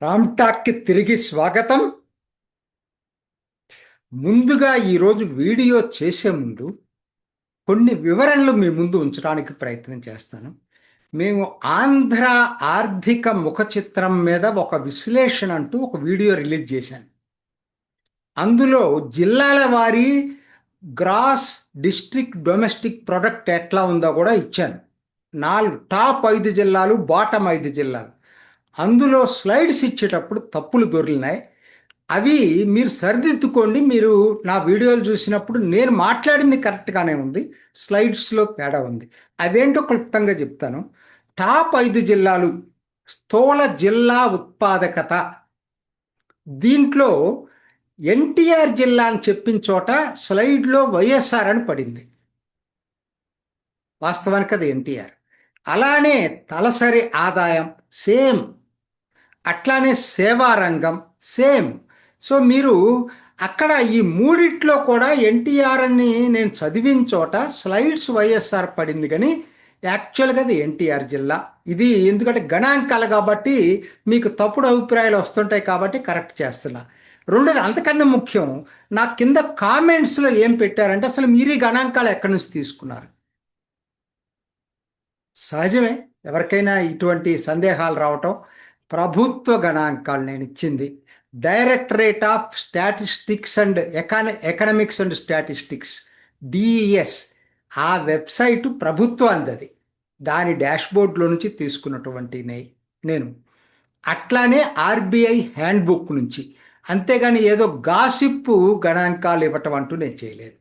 రామ్ టాక్కి తిరిగి స్వాగతం. ముందుగా ఈరోజు వీడియో చేసే ముందు కొన్ని వివరణలు మీ ముందు ఉంచడానికి ప్రయత్నం చేస్తాను. మేము ఆంధ్ర ఆర్థిక ముఖ చిత్రం మీద ఒక విశ్లేషణ అంటూ ఒక వీడియో రిలీజ్ చేశాను. అందులో జిల్లాల వారీ గ్రాస్ డిస్ట్రిక్ట్ డొమెస్టిక్ ప్రొడక్ట్ ఎట్లా ఉందో కూడా ఇచ్చాను. టాప్ 5 జిల్లాలు, బాటమ్ 5 జిల్లాలు. అందులో స్లైడ్స్ ఇచ్చేటప్పుడు తప్పులు దొరికినాయి. అవి మీరు సరిదిద్దుకోండి. మీరు నా వీడియోలు చూసినప్పుడు నేను మాట్లాడింది కరెక్ట్గానే ఉంది, స్లైడ్స్లో తేడా ఉంది. అవేంటో క్లుప్తంగా చెప్తాను. టాప్ 5 జిల్లాలు స్థూల జిల్లా ఉత్పాదకత. దీంట్లో ఎన్టీఆర్ జిల్లా అని చెప్పిన చోట స్లైడ్లో వైఎస్ఆర్ అని పడింది. వాస్తవానికి అది ఎన్టీఆర్. అలానే తలసరి ఆదాయం సేమ్, అట్లానే సేవా రంగం సేమ్. సో మీరు అక్కడ ఈ మూడిట్లో కూడా ఎన్టీఆర్ అని నేను చదివిన చోట స్లైడ్స్ వైఎస్ఆర్ పడింది, కానీ యాక్చువల్గా అది ఎన్టీఆర్ జిల్లా. ఇది ఎందుకంటే గణాంకాలు కాబట్టి మీకు తప్పుడు అభిప్రాయాలు వస్తుంటాయి కాబట్టి కరెక్ట్ చేస్తున్నా. రెండోది, అంతకన్నా ముఖ్యం, నా కింద కామెంట్స్లో ఏం పెట్టారంటే అసలు మీరు ఈ గణాంకాలు ఎక్కడి నుంచి తీసుకున్నారు. సహజమే, ఎవరికైనా ఇటువంటి సందేహాలు రావటం. ప్రభుత్వ గణాంకాలు నేను ఇచ్చింది directorate of statistics and economics and statistics, DES. ఆ వెబ్సైటు ప్రభుత్వానికి, అది దాని డాష్బోర్డ్లో నుంచి తీసుకున్నటువంటి నేను. అట్లానే ఆర్బీఐ హ్యాండ్బుక్ నుంచి. అంతేగాని ఏదో గాసిప్పు గణాంకాలు ఇవ్వటం అంటూ నేను చేయలేదు.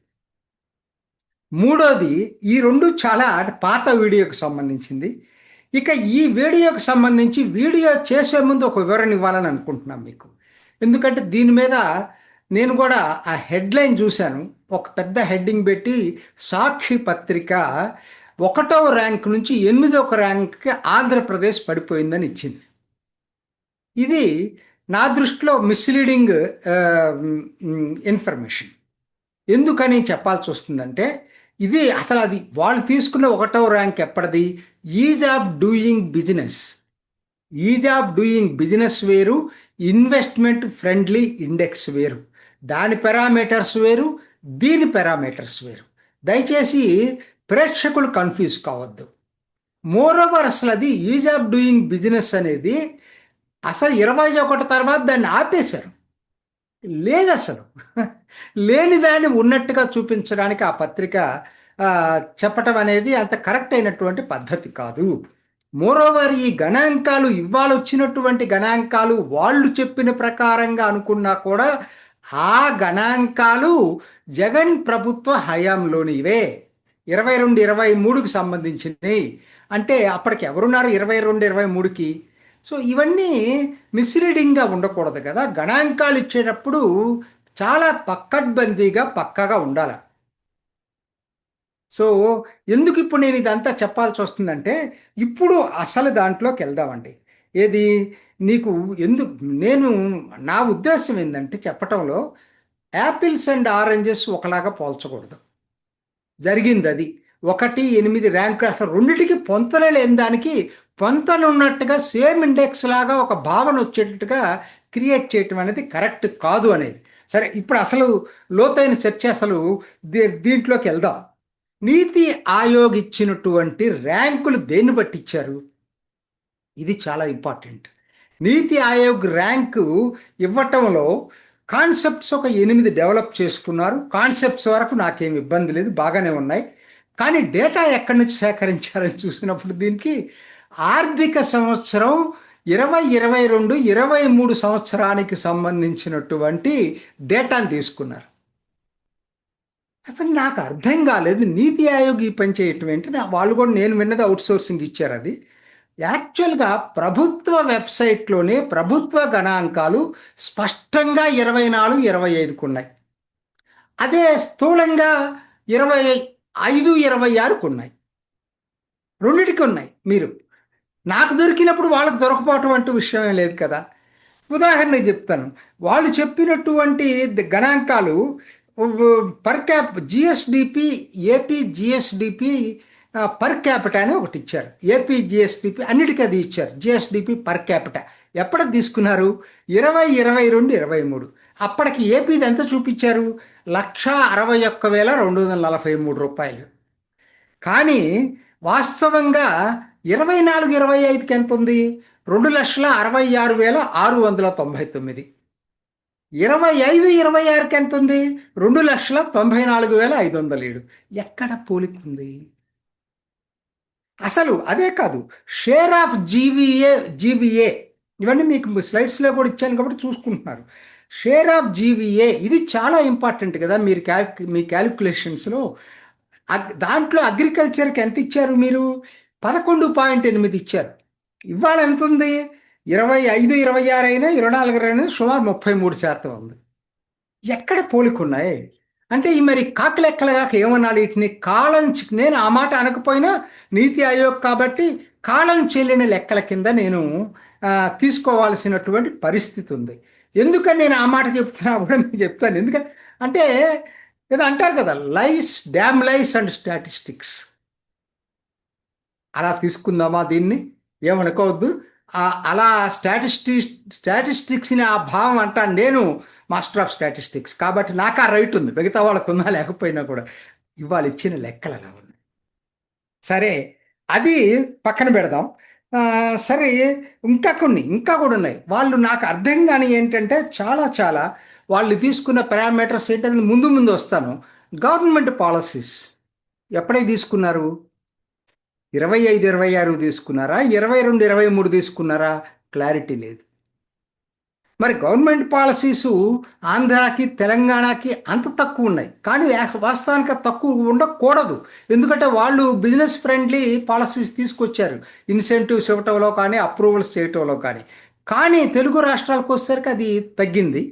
మూడోది, ఈ రెండు చాలా పాత వీడియోకి సంబంధించింది. ఇక ఈ వీడియోకి సంబంధించి వీడియో చేసే ముందు ఒక వివరణ ఇవ్వాలని అనుకుంటున్నాను మీకు. ఎందుకంటే దీని మీద నేను కూడా ఆ హెడ్లైన్ చూశాను. ఒక పెద్ద హెడ్డింగ్ పెట్టి సాక్షి పత్రిక 1వ ర్యాంక్ నుంచి 8వ ర్యాంక్కి ఆంధ్రప్రదేశ్ పడిపోయిందని ఇచ్చింది. ఇది నా దృష్టిలో మిస్లీడింగ్ ఇన్ఫర్మేషన్. ఎందుకని చెప్పాల్సి వస్తుందంటే, ఇది అసలు అది వాళ్ళు తీసుకున్న 1వ ర్యాంక్ ఎప్పటిది? Ease of doing business. Ease of doing business వేరు, ఇన్వెస్ట్మెంట్ ఫ్రెండ్లీ ఇండెక్స్ వేరు. దాని పారామీటర్స్ వేరు, దీని పారామీటర్స్ వేరు. దయచేసి ప్రేక్షకులు కన్ఫ్యూజ్ కావద్దు. మోరోవర్, అసలు అది ఈజ్ ఆఫ్ డూయింగ్ బిజినెస్ అనేది అసలు 21 తర్వాత దాన్ని ఆపేశారు. లేదు, అసలు లేని దాన్ని ఉన్నట్టుగా చూపించడానికి ఆ పత్రిక చెప్పటం అనేది అంత కరెక్ట్ అయినటువంటి పద్ధతి కాదు. మోరోవర్, ఈ గణాంకాలు ఇవాళ వచ్చినటువంటి గణాంకాలు వాళ్ళు చెప్పిన ప్రకారంగా అనుకున్నా కూడా ఆ గణాంకాలు జగన్ ప్రభుత్వ హయాంలోనివే. 22-23కి సంబంధించినవి. అంటే అప్పటికి ఎవరున్నారు 22-23కి? సో ఇవన్నీ మిస్లీడింగ్గా ఉండకూడదు కదా. గణాంకాలు ఇచ్చేటప్పుడు చాలా పక్కడ్బందీగా పక్కగా ఉండాలి. సో ఎందుకు ఇప్పుడు నేను ఇదంతా చెప్పాల్సి వస్తుందంటే, ఇప్పుడు అసలు దాంట్లోకి వెళ్దామండి. ఏది నీకు నేను నా ఉద్దేశం ఏంటంటే చెప్పటంలో యాపిల్స్ అండ్ ఆరెంజెస్ ఒకలాగా పోల్చకూడదు. జరిగింది అది 1-8 ర్యాంకు. అసలు రెండిటికి పొంతన లేని దానికి పొంతన ఉన్నట్టుగా సేమ్ ఇండెక్స్ లాగా ఒక భావన వచ్చేటట్టుగా క్రియేట్ చేయటం అనేది కరెక్ట్ కాదు అనేది. సరే, ఇప్పుడు అసలు లోతైన చర్చ, అసలు దీంట్లోకి వెళ్దాం. నీతి ఆయోగ్ ఇచ్చినటువంటి ర్యాంకులు దేన్ని బట్టి ఇచ్చారు? ఇది చాలా ఇంపార్టెంట్. నీతి ఆయోగ్ ర్యాంకు ఇవ్వటంలో కాన్సెప్ట్స్ ఒక 8 డెవలప్ చేసుకున్నారు. కాన్సెప్ట్స్ వరకు నాకేం ఇబ్బంది లేదు, బాగానే ఉన్నాయి. కానీ డేటా ఎక్కడి నుంచి సేకరించారని చూసినప్పుడు దీనికి ఆర్థిక సంవత్సరం 2022-23 సంవత్సరానికి సంబంధించినటువంటి డేటాను తీసుకున్నారు. అసలు నాకు అర్థం కాలేదు, నీతి ఆయోగ్ ఈ పని చేయటం ఏంటి. వాళ్ళు కూడా నేను విన్నది అవుట్ సోర్సింగ్ ఇచ్చారు. అది యాక్చువల్గా ప్రభుత్వ వెబ్సైట్లోనే ప్రభుత్వ గణాంకాలు స్పష్టంగా 24-25కు ఉన్నాయి. అదే స్థూలంగా 25-26కు ఉన్నాయి. రెండిటికి ఉన్నాయి. మీరు నాకు దొరికినప్పుడు వాళ్ళకు దొరకపోవటం అంటూ విషయమే లేదు కదా. ఉదాహరణకు చెప్తాను. వాళ్ళు చెప్పినటువంటి గణాంకాలు per cap GSDP, AP GSDP per capita అని ఒకటి ఇచ్చారు. ఏపీ జిఎస్డిపి అన్నిటికీ అది ఇచ్చారు. జిఎస్డిపి పర్ క్యాపిటా ఎప్పటికి తీసుకున్నారు? 2022-23. అప్పటికి ఏపీది ఎంత చూపించారు? 1,61,243 రూపాయలు. కానీ వాస్తవంగా 24-25కి ఎంత ఉంది? 2,66,699. 25-26కి ఎంత ఉంది? 2,94,507. ఎక్కడ పోలికుంది? అసలు అదే కాదు, షేర్ ఆఫ్ జీవీఏ ఇవన్నీ మీకు స్లైడ్స్లో కూడా ఇచ్చాను కాబట్టి చూసుకుంటున్నారు. షేర్ ఆఫ్ జీవీఏ ఇది చాలా ఇంపార్టెంట్ కదా మీరు మీ క్యాలిక్యులేషన్స్లో. దాంట్లో అగ్రికల్చర్కి ఎంత ఇచ్చారు మీరు? 11.8 ఇచ్చారు. ఇవాళ ఎంత ఉంది? 25-26 అయినా 24 అయినా సుమారు 33% ఉంది. ఎక్కడ పోలికున్నాయి? అంటే ఈ మరి కాకలెక్కలుగాక ఏమనాలి వీటిని? కాలం నేను ఆ మాట అనకపోయినా నీతి ఆయోగ్ కాబట్టి కాలం చెల్లిన లెక్కల కింద నేను తీసుకోవాల్సినటువంటి పరిస్థితి ఉంది. ఎందుకని నేను ఆ మాట చెప్తున్నా కూడా మీకు చెప్తాను. ఎందుకంటే అంటే ఏదో అంటారు కదా, డ్యామ్ లైస్ అండ్ స్టాటిస్టిక్స్. అలా తీసుకుందామా దీన్ని? ఏమనుకోవద్దు. అలా స్టాటిస్టిక్స్ని ఆ భావం అంటాను. నేను మాస్టర్ ఆఫ్ స్టాటిస్టిక్స్ కాబట్టి నాకు ఆ రైట్ ఉంది, మిగతా వాళ్ళకు ఉన్నా లేకపోయినా కూడా. ఇవాళ ఇచ్చిన లెక్కలు అలా ఉన్నాయి. సరే, అది పక్కన పెడదాం. సరే, ఇంకా కూడా ఉన్నాయి. వాళ్ళు నాకు అర్థం కాని ఏంటంటే చాలా వాళ్ళు తీసుకున్న పారామీటర్స్ ఏంటంటే ముందు వస్తాను. గవర్నమెంట్ పాలసీస్ ఎప్పుడై తీసుకున్నారు? 25-26 తీసుకున్నారా? 22-23 తీసుకున్నారా? క్లారిటీ లేదు. మరి గవర్నమెంట్ పాలసీసు ఆంధ్రాకి తెలంగాణకి అంత తక్కువ ఉన్నాయి, కానీ వాస్తవానికి తక్కువ ఉండకూడదు. ఎందుకంటే వాళ్ళు బిజినెస్ ఫ్రెండ్లీ పాలసీస్ తీసుకొచ్చారు, ఇన్సెంటివ్స్ ఇవ్వటంలో కానీ అప్రూవల్స్ చేయటంలో కానీ. కానీ తెలుగు రాష్ట్రాలకు వచ్చేసరికి అది తగ్గింది.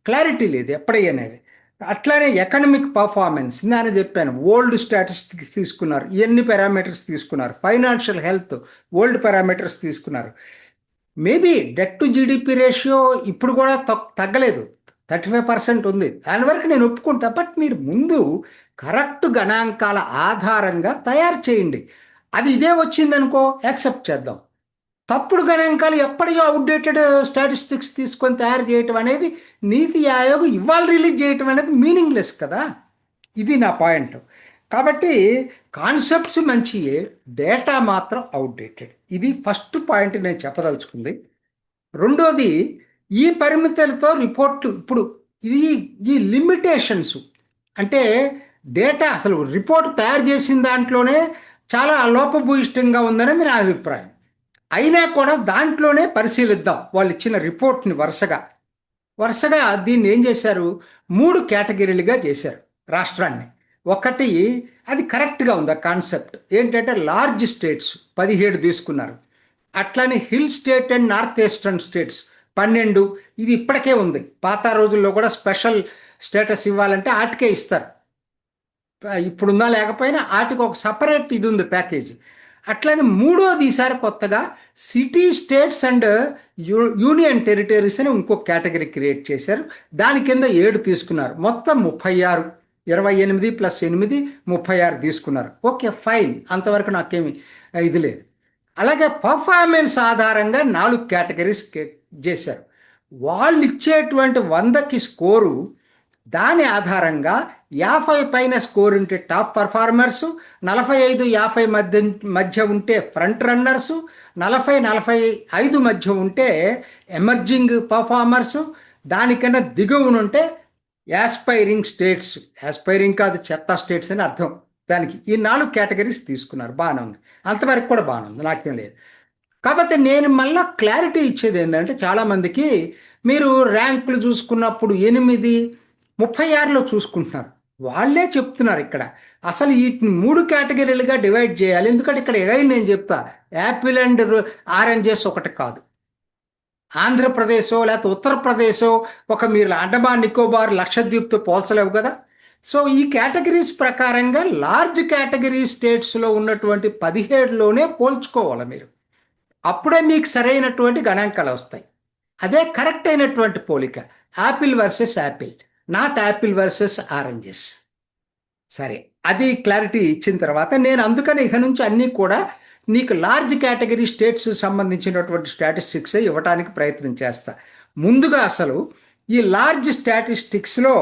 క్లారిటీ లేదు ఎప్పుడయ్యనేది. అట్లానే ఎకనమిక్ పర్ఫార్మెన్స్ నేను చెప్పాను, ఓల్డ్ స్టాటిస్టిక్స్ తీసుకున్నారు, ఎన్ని పారామీటర్స్ తీసుకున్నారు. ఫైనాన్షియల్ హెల్త్ ఓల్డ్ పారామీటర్స్ తీసుకున్నారు. Maybe debt to GDP ratio ఇప్పుడు కూడా తగ్గలేదు, 35% ఉంది. దాని వరకు నేను ఒప్పుకుంటా. బట్ మీరు ముందు కరెక్ట్ గణాంకాల ఆధారంగా తయారు చేయండి. అది ఇదే వచ్చిందనుకో యాక్సెప్ట్ చేద్దాం. తప్పుడు గణాంకాలు ఎప్పటికో అవుట్డేటెడ్ స్టాటిస్టిక్స్ తీసుకొని తయారు చేయటం అనేది, నీతి ఆయోగ్ ఇవాళ రిలీజ్ చేయటం అనేది మీనింగ్లెస్ కదా. ఇది నా పాయింట్. కాబట్టి కాన్సెప్ట్స్ మంచియే, డేటా మాత్రం అవుట్డేటెడ్. ఇది ఫస్ట్ పాయింట్ నేను చెప్పదలుచుకుంది. రెండోది, ఈ పరిమితులతో రిపోర్ట్లు ఇప్పుడు ఈ లిమిటేషన్స్ అంటే డేటా అసలు రిపోర్ట్ తయారు చేసిన దాంట్లోనే చాలా లోపభూయిష్టంగా ఉందనేది నా అభిప్రాయం. అయినా కూడా దాంట్లోనే పరిశీలిద్దాం. వాళ్ళు ఇచ్చిన రిపోర్ట్ని వరుసగా దీన్ని ఏం చేశారు? 3 కేటగిరీలుగా చేశారు రాష్ట్రాన్ని. ఒకటి, అది కరెక్ట్గా ఉంది ఆ కాన్సెప్ట్ ఏంటంటే లార్జ్ స్టేట్స్ 17 తీసుకున్నారు. అట్లానే hill state and north eastern states 12. ఇది ఇప్పటికే ఉంది. పాత రోజుల్లో కూడా స్పెషల్ స్టేటస్ ఇవ్వాలంటే ఆటికే ఇస్తారు. ఇప్పుడున్నా లేకపోయినా ఆటికి ఒక సపరేట్ ఇది ఉంది ప్యాకేజీ. అట్లనే మూడోది ఈసారి కొత్తగా city states and union territories అని ఇంకొక కేటగిరీ క్రియేట్ చేశారు. దాని కింద 7 తీసుకున్నారు. మొత్తం 36. 28 + 8 36 తీసుకున్నారు. ఓకే, ఫైన్, అంతవరకు నాకేమి ఇది లేదు. అలాగే పర్ఫార్మెన్స్ ఆధారంగా 4 కేటగిరీస్ చేశారు. వాళ్ళు ఇచ్చేటువంటి 100కి స్కోరు, దాని ఆధారంగా 50 పైన స్కోర్ ఉంటే టాప్ పర్ఫార్మర్సు, 45-50 మధ్య ఉంటే ఫ్రంట్ రన్నర్సు, 40-45 మధ్య ఉంటే ఎమర్జింగ్ పర్ఫార్మర్సు, దానికన్నా దిగువనుంటే యాస్పైరింగ్ స్టేట్స్. యాస్పైరింగ్ కాదు, చెత్త స్టేట్స్ అని అర్థం దానికి. ఈ 4 కేటగిరీస్ తీసుకున్నారు. బాగానే ఉంది, అంతవరకు కూడా బాగానే ఉంది, నాకేం లేదు. కాబట్టి నేను మళ్ళీ క్లారిటీ ఇచ్చేది ఏంటంటే, చాలామందికి మీరు ర్యాంకులు చూసుకున్నప్పుడు 8, 36లో చూసుకుంటున్నారు. వాళ్ళే చెప్తున్నారు ఇక్కడ అసలు వీటిని 3 కేటగిరీలుగా డివైడ్ చేయాలి. ఎందుకంటే ఇక్కడ నేను చెప్తా, యాపిల్ అండ్ ఆరెంజెస్ ఒకటి కాదు. ఆంధ్రప్రదేశో లేకపోతే ఉత్తరప్రదేశో ఒక మీరు అండమాన్ నికోబార్ లక్షద్వీప్తో పోల్చలేవు కదా. సో ఈ కేటగిరీస్ ప్రకారంగా లార్జ్ కేటగిరీ స్టేట్స్లో ఉన్నటువంటి 17లోనే పోల్చుకోవాలి మీరు. అప్పుడే మీకు సరైనటువంటి గణాంకాలు వస్తాయి. అదే కరెక్ట్ అయినటువంటి పోలిక. Apple versus Apple, not Apple versus oranges. సరే, అది క్లారిటీ ఇచ్చిన తర్వాత నేను అందుకని ఇక నుంచి అన్నీ కూడా నీకు లార్జ్ కేటగిరీ స్టేట్స్ సంబంధించినటువంటి స్టాటిస్టిక్స్ ఇవ్వడానికి ప్రయత్నం చేస్తా. ముందుగా అసలు ఈ లార్జ్ స్టాటిస్టిక్స్లో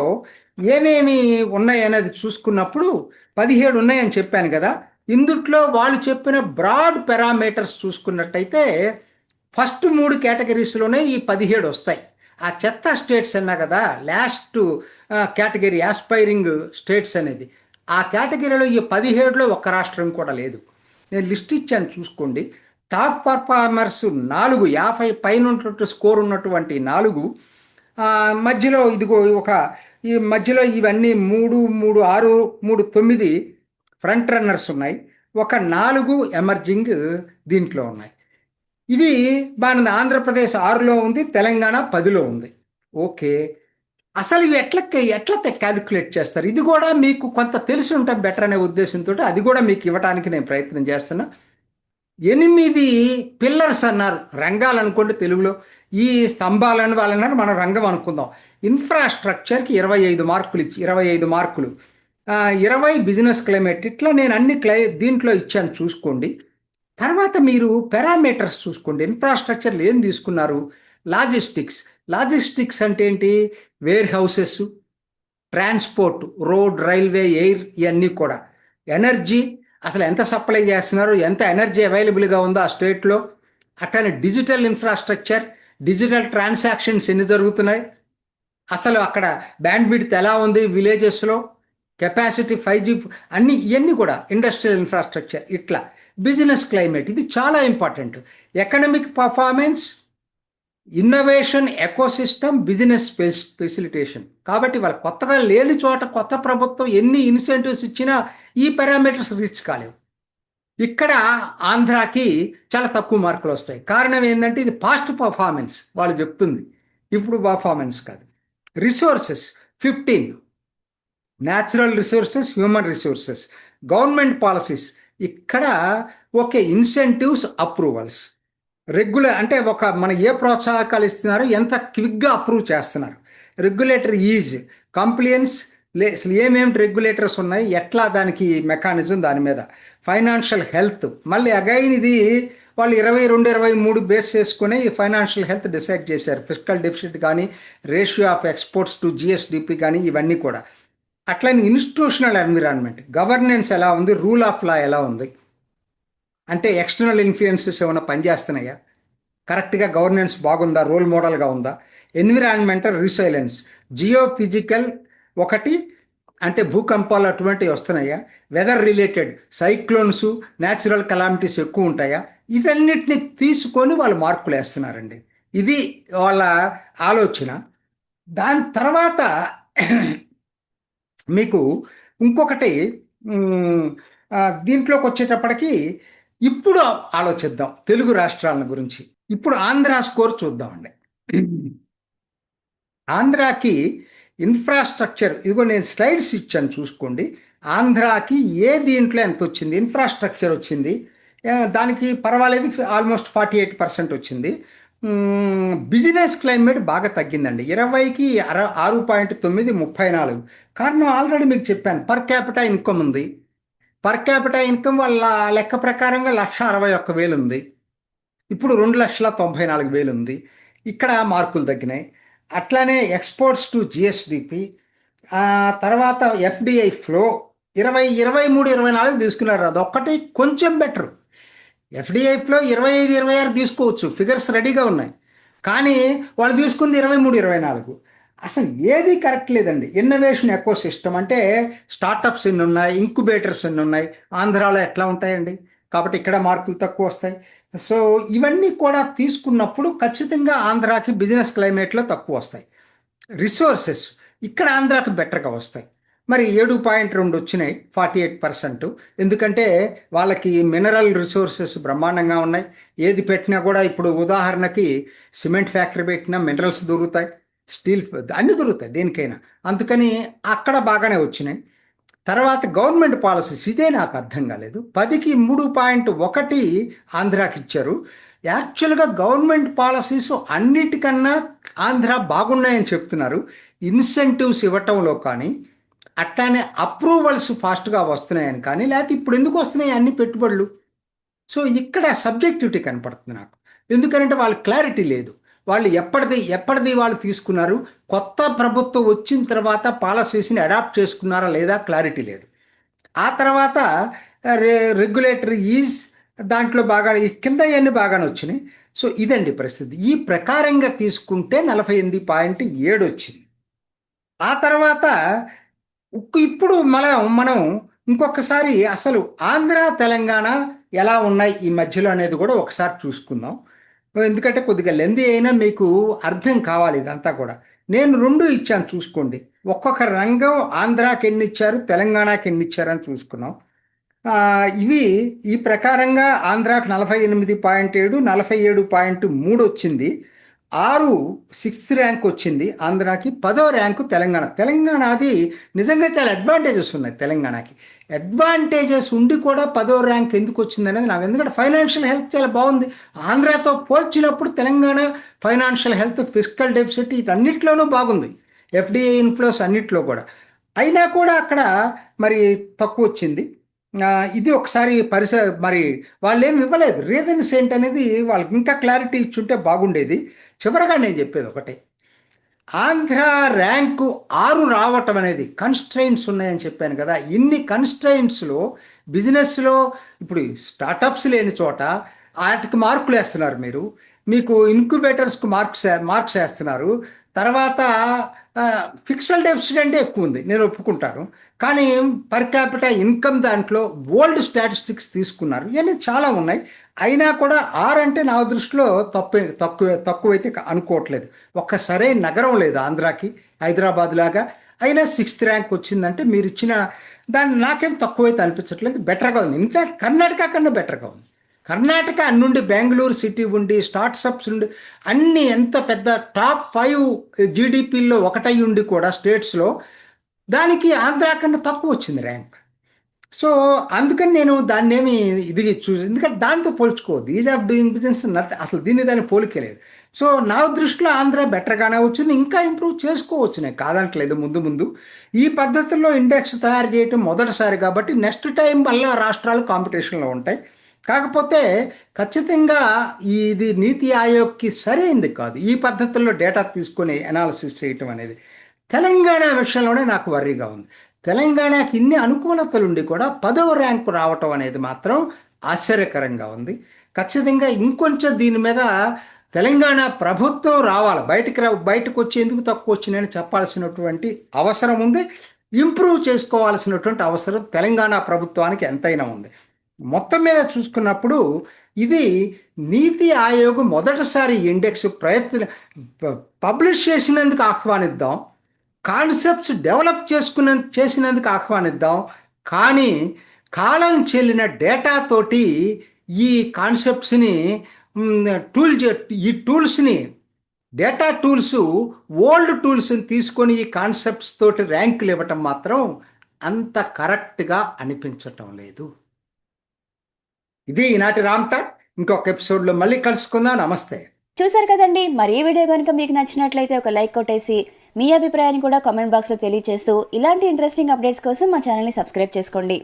ఏమేమి ఉన్నాయనేది చూసుకున్నప్పుడు 17 ఉన్నాయని చెప్పాను కదా. ఇందుట్లో వాళ్ళు చెప్పిన బ్రాడ్ పారామీటర్స్ చూసుకున్నట్టయితే ఫస్ట్ 3 కేటగిరీస్లోనే ఈ 17 వస్తాయి. ఆ చెత్త స్టేట్స్ అన్నా కదా, లాస్ట్ కేటగిరీ ఆస్పైరింగ్ స్టేట్స్ అనేది, ఆ కేటగిరీలో ఈ 17లో ఒక్క రాష్ట్రం కూడా లేదు. నేను లిస్ట్ ఇచ్చాను చూసుకోండి. టాప్ పర్ఫార్మర్స్ 4, 50 పైన స్కోర్ ఉన్నటువంటి 4, మధ్యలో ఇదిగో ఈ మధ్యలో ఇవన్నీ 3, 3, 6, 3, 9 ఫ్రంట్ రన్నర్స్ ఉన్నాయి. ఒక 4 ఎమర్జింగ్ దీంట్లో ఉన్నాయి. ఇవి బాగుంది. ఆంధ్రప్రదేశ్ 6లో ఉంది, తెలంగాణ 10లో ఉంది. ఓకే, అసలు ఇవి ఎట్లా క్యాలిక్యులేట్ చేస్తారు? ఇది కూడా మీకు కొంత తెలిసి ఉంటాం బెటర్ అనే ఉద్దేశంతో అది కూడా మీకు ఇవ్వడానికి నేను ప్రయత్నం చేస్తున్నా. 8 పిల్లర్స్ అన్నారు, రంగాలు అనుకోండి తెలుగులో. ఈ స్తంభాలను వాళ్ళన్నారు, మనం రంగం అనుకుందాం. ఇన్ఫ్రాస్ట్రక్చర్కి 25 మార్కులు ఇచ్చి 25 మార్కులు, 20 బిజినెస్ క్లైమేట్, ఇట్లా నేను అన్ని దీంట్లో ఇచ్చాను చూసుకోండి. తర్వాత మీరు పారామీటర్స్ చూసుకోండి. ఇన్ఫ్రాస్ట్రక్చర్లు ఏం తీసుకున్నారు? లాజిస్టిక్స్ అంటే ఏంటి? Warehouses, transport, road, railway, air, ఇవన్నీ కూడా. ఎనర్జీ, అసలు ఎంత సప్లై చేస్తున్నారు, ఎంత ఎనర్జీ అవైలబుల్గా ఉందో ఆ స్టేట్లో. అట్లనే డిజిటల్ ఇన్ఫ్రాస్ట్రక్చర్, డిజిటల్ ట్రాన్సాక్షన్స్ ఎన్ని జరుగుతున్నాయి, అసలు అక్కడ బ్యాండ్ విడ్త్ ఎలా ఉంది విలేజెస్లో, కెపాసిటీ 5G, అన్ని ఇవన్నీ కూడా. ఇండస్ట్రియల్ ఇన్ఫ్రాస్ట్రక్చర్, ఇట్లా. బిజినెస్ క్లైమేట్, ఇది చాలా important. Economic performance, innovation, ecosystem, business facilitation. కాబట్టి వాళ్ళు కొత్తగా లేని చోట కొత్త ప్రభుత్వం ఎన్ని ఇన్సెంటివ్స్ ఇచ్చినా ఈ పారామీటర్స్ రీచ్ కాలేవు. ఇక్కడ ఆంధ్రాకి చాలా తక్కువ మార్కులు వస్తాయి. కారణం ఏంటంటే ఇది పాస్ట్ పర్ఫార్మెన్స్ వాళ్ళు చెప్తుంది, ఇప్పుడు పర్ఫార్మెన్స్ కాదు. Resources 15, natural resources, human resources. Government policies, ఇక్కడ ఓకే, ఇన్సెంటివ్స్, అప్రూవల్స్, రెగ్యులర్ అంటే మన ఏ ప్రోత్సాహకాలు ఇస్తున్నారు, ఎంత క్విక్గా అప్రూవ్ చేస్తున్నారు. రెగ్యులేటరీ ఈజ్, కంప్లైన్స్, అసలు ఏమేమి రెగ్యులేటర్స్ ఉన్నాయి, ఎట్లా దానికి మెకానిజం, దాని మీద. ఫైనాన్షియల్ హెల్త్, మళ్ళీ అగైన్ ఇది వాళ్ళు 22, 23 బేస్ చేసుకుని ఈ ఫైనాన్షియల్ హెల్త్ డిసైడ్ చేశారు. ఫిస్కల్ డెఫిసిట్ కానీ, ratio of exports to GSDP కానీ, ఇవన్నీ కూడా. అట్లనే ఇన్స్టిట్యూషనల్ ఎన్విరాన్మెంట్, గవర్నెన్స్ ఎలా ఉంది, రూల్ ఆఫ్ లా ఎలా ఉంది, అంటే ఎక్స్టర్నల్ ఇన్ఫ్లుయెన్సెస్ ఏమైనా పనిచేస్తున్నాయా, కరెక్ట్గా గవర్నెన్స్ బాగుందా, రోల్ మోడల్గా ఉందా. ఎన్విరాన్మెంటల్ రిసైలెన్స్, జియో ఫిజికల్ ఒకటి, అంటే భూకంపాలు అటువంటివి వస్తున్నాయా, weather related, cyclones, natural calamities ఎక్కువ ఉంటాయా, ఇదన్నిటిని తీసుకొని వాళ్ళు మార్కులు వేస్తున్నారండి. ఇది వాళ్ళ ఆలోచన. దాని తర్వాత మీకు ఇంకొకటి దీంట్లోకి వచ్చేటప్పటికి ఇప్పుడు ఆలోచిద్దాం తెలుగు రాష్ట్రాల గురించి. ఇప్పుడు ఆంధ్ర స్కోర్ చూద్దామండి. ఆంధ్రాకి ఇన్ఫ్రాస్ట్రక్చర్, ఇదిగో నేను స్లైడ్స్ ఇచ్చాను చూసుకోండి. ఆంధ్రాకి ఏ దీంట్లో ఎంత వచ్చింది, ఇన్ఫ్రాస్ట్రక్చర్ వచ్చింది, దానికి పర్వాలేదు, ఆల్మోస్ట్ 48% వచ్చింది. బిజినెస్ క్లైమేట్ బాగా తగ్గిందండి, 20కి 6.9, 34. కారణం ఆల్రెడీ మీకు చెప్పాను, పర్ క్యాపిటా ఇన్కమ్ ఉంది. పర్ క్యాపిటా ఇన్కమ్ వాళ్ళ లెక్క ప్రకారంగా 1,61,000 ఉంది, ఇప్పుడు 2,94,000 ఉంది. ఇక్కడ మార్కులు తగ్గినాయి. అట్లానే ఎక్స్పోర్ట్స్ టు జిఎస్డిపి, తర్వాత ఎఫ్డిఐ ఫ్లో 20, 23, 24 తీసుకున్నారు. అదొక్కటి కొంచెం బెటర్. ఎఫ్డిఐ ఫ్లో 25, 26 తీసుకోవచ్చు, ఫిగర్స్ రెడీగా ఉన్నాయి. కానీ వాళ్ళు తీసుకుంది 23, 24. అసలు ఏది కరెక్ట్ లేదండి. ఇన్నోవేషన్ ఎకో సిస్టమ్ అంటే స్టార్టప్స్ ఎన్ని ఉన్నాయి, ఇంక్యుబేటర్స్ ఎన్ని ఉన్నాయి, ఆంధ్రాలో ఎట్లా ఉంటాయండి. కాబట్టి ఇక్కడ మార్కులు తక్కువ వస్తాయి. సో ఇవన్నీ కూడా తీసుకున్నప్పుడు ఖచ్చితంగా ఆంధ్రాకి బిజినెస్ క్లైమేట్లో తక్కువ వస్తాయి. రిసోర్సెస్ ఇక్కడ ఆంధ్రాకి బెటర్గా వస్తాయి. మరి 7.2 వచ్చినాయి, 48%. ఎందుకంటే వాళ్ళకి మినరల్ రిసోర్సెస్ బ్రహ్మాండంగా ఉన్నాయి. ఏది పెట్టినా కూడా, ఇప్పుడు ఉదాహరణకి సిమెంట్ ఫ్యాక్టరీ పెట్టినా మినరల్స్ దొరుకుతాయి, స్టీల్ అన్నీ దొరుకుతాయి దేనికైనా. అందుకని అక్కడ బాగానే వచ్చినాయి. తర్వాత గవర్నమెంట్ పాలసీస్, ఇదే నాకు అర్థం కాలేదు. 10కి 3.1 ఆంధ్రాకి ఇచ్చారు. యాక్చువల్గా గవర్నమెంట్ పాలసీస్ అన్నిటికన్నా ఆంధ్ర బాగున్నాయని చెప్తున్నారు. ఇన్సెంటివ్స్ ఇవ్వటంలో కానీ, అట్లానే అప్రూవల్స్ ఫాస్ట్గా వస్తున్నాయని కానీ, లేకపోతే ఇప్పుడు ఎందుకు వస్తున్నాయి అన్ని పెట్టుబడులు? సో ఇక్కడ సబ్జెక్టివిటీ కనపడుతుంది నాకు. ఎందుకంటే వాళ్ళ క్లారిటీ లేదు. వాళ్ళు ఎప్పటిది వాళ్ళు తీసుకున్నారు, కొత్త ప్రభుత్వం వచ్చిన తర్వాత పాలసీస్ని అడాప్ట్ చేసుకున్నారా లేదా క్లారిటీ లేదు. ఆ తర్వాత రెగ్యులేటరీ ఈజ్ దాంట్లో బాగా ఈ కింద అన్ని బాగానే వచ్చినాయి. సో ఇదండి పరిస్థితి. ఈ ప్రకారంగా తీసుకుంటే 48.7 వచ్చింది. ఆ తర్వాత ఇప్పుడు మనం ఇంకొకసారి అసలు ఆంధ్ర తెలంగాణ ఎలా ఉన్నాయి ఈ మధ్యలో అనేది కూడా ఒకసారి చూసుకుందాం. ఎందుకంటే కొద్దిగా లెంది అయినా మీకు అర్థం కావాలి ఇదంతా కూడా. నేను 2 ఇచ్చాను చూసుకోండి. ఒక్కొక్క రంగం ఆంధ్రాకి ఎన్ని ఇచ్చారు, తెలంగాణకి ఎన్ని ఇచ్చారని చూసుకున్నాం. ఇవి ఈ ప్రకారంగా ఆంధ్రాకి 48.7, 47.3 వచ్చింది. 6th ర్యాంక్ వచ్చింది ఆంధ్రాకి, 10వ ర్యాంకు తెలంగాణ. అది నిజంగా చాలా అడ్వాంటేజెస్ ఉన్నాయి తెలంగాణకి. అడ్వాంటేజెస్ ఉండి కూడా 10వ ర్యాంక్ ఎందుకు వచ్చింది అనేది నాకు, ఎందుకంటే ఫైనాన్షియల్ హెల్త్ చాలా బాగుంది. ఆంధ్రాతో పోల్చినప్పుడు Telangana financial health, fiscal deficit వీటన్నిటిలోనూ బాగుంది, ఎఫ్డిఐ ఇన్ఫ్లోస్ అన్నిట్లో కూడా. అయినా కూడా అక్కడ మరి తక్కువ వచ్చింది. ఇది ఒకసారి మరి వాళ్ళు ఏమి ఇవ్వలేదు, రీజన్స్ ఏంటనేది వాళ్ళకి ఇంకా క్లారిటీ ఇచ్చుంటే బాగుండేది. చివరగా నేను చెప్పేది ఒకటే, ఆంధ్ర ర్యాంకు 6 రావటం అనేది కన్స్ట్రైంట్స్ ఉన్నాయని చెప్పాను కదా. ఇన్ని కన్స్ట్రైంట్స్లో బిజినెస్లో ఇప్పుడు స్టార్టప్స్ లేని చోట వాటికి మార్కులు వేస్తున్నారు మీరు, మీకు ఇన్క్యుబేటర్స్కి మార్క్స్ వేస్తున్నారు. తర్వాత ఫిక్స్డ్ డెఫిసిట్ అంటే ఎక్కువ ఉంది, నేను ఒప్పుకుంటాను. కానీ పర్ క్యాపిటల్ ఇన్కమ్ దాంట్లో ఓల్డ్ స్టాటిస్టిక్స్ తీసుకున్నారు, ఇవన్నీ చాలా ఉన్నాయి. అయినా కూడా 6 అంటే నా దృష్టిలో తక్కువైతే అనుకోవట్లేదు. ఒక్క సరైన నగరం లేదు ఆంధ్రాకి, హైదరాబాద్ లాగా. అయినా 6th ర్యాంక్ వచ్చిందంటే మీరు ఇచ్చిన దాన్ని నాకేం తక్కువైతే అనిపించట్లేదు, బెటర్గా ఉంది. ఇన్ఫ్యాక్ట్ కర్ణాటక కన్నా బెటర్గా ఉంది. కర్ణాటక అన్నుండి బెంగళూరు సిటీ ఉండి స్టార్ట్అప్స్ ఉండి అన్ని ఎంత పెద్ద టాప్ 5 జీడిపిల్లో ఒకటై ఉండి కూడా స్టేట్స్లో దానికి ఆంధ్ర కన్నా తక్కువ వచ్చింది ర్యాంక్. సో అందుకని నేను దాన్ని ఏమి ఇది చూసి, ఎందుకంటే దాంతో పోల్చుకోవద్దు. ఈజ్ ఆఫ్ డూయింగ్ బిజినెస్ అసలు దాన్ని పోలికే లేదు. సో నా దృష్టిలో ఆంధ్ర బెటర్గానే వచ్చింది, ఇంకా ఇంప్రూవ్ చేసుకోవచ్చు, నేను కాదనట్లేదు. ముందు ఈ పద్ధతుల్లో ఇండెక్స్ తయారు చేయటం మొదటిసారి కాబట్టి నెక్స్ట్ టైం మళ్ళీ రాష్ట్రాలు కాంపిటీషన్లో ఉంటాయి. కాకపోతే ఖచ్చితంగా ఇది నీతి ఆయోగ్కి సరైంది కాదు ఈ పద్ధతుల్లో డేటా తీసుకొని అనాలిసిస్ చేయటం అనేది. తెలంగాణ విషయంలోనే నాకు వర్రీగా ఉంది. తెలంగాణకి ఇన్ని అనుకూలతలు ఉండి కూడా 10వ ర్యాంకు రావటం అనేది మాత్రం ఆశ్చర్యకరంగా ఉంది. ఖచ్చితంగా ఇంకొంచెం దీని మీద తెలంగాణ ప్రభుత్వం రావాలి, బయటకు వచ్చి ఎందుకు తక్కువ వచ్చిందని చెప్పాల్సినటువంటి అవసరం ఉంది. ఇంప్రూవ్ చేసుకోవాల్సినటువంటి అవసరం తెలంగాణ ప్రభుత్వానికి ఎంతైనా ఉంది. మొత్తం మీద చూసుకున్నప్పుడు ఇది నీతి ఆయోగ్ మొదటిసారి ఇండెక్స్ పబ్లిష్ చేసినందుకు ఆహ్వానిద్దాం, కాన్సెప్ట్స్ డెవలప్ చేసినందుకు ఆహ్వానిద్దాం. కానీ కాలం చెల్లిన డేటాతోటి ఈ కాన్సెప్ట్స్ని ఈ టూల్స్ని డేటా టూల్స్ ఓల్డ్ టూల్స్ని తీసుకొని ఈ కాన్సెప్ట్స్ తోటి ర్యాంకులు ఇవ్వటం మాత్రం అంత కరెక్ట్గా అనిపించటం లేదు. ఇది ఈనాటి రామ్ టాక్. ఇంకొక ఎపిసోడ్లో మళ్ళీ కలుసుకుందాం. నమస్తే. చూసారు కదండి, మరి ఈ వీడియో కనుక మీకు నచ్చినట్లయితే ఒక లైక్ కొట్టేసి మీ అభిప్రాయాన్ని కూడా కామెంట్ బాక్స్లో తెలియజేస్తూ ఇలాంటి ఇంట్రెస్టింగ్ అప్డేట్స్ కోసం మా ఛానల్ని సబ్స్క్రైబ్ చేసుకోండి.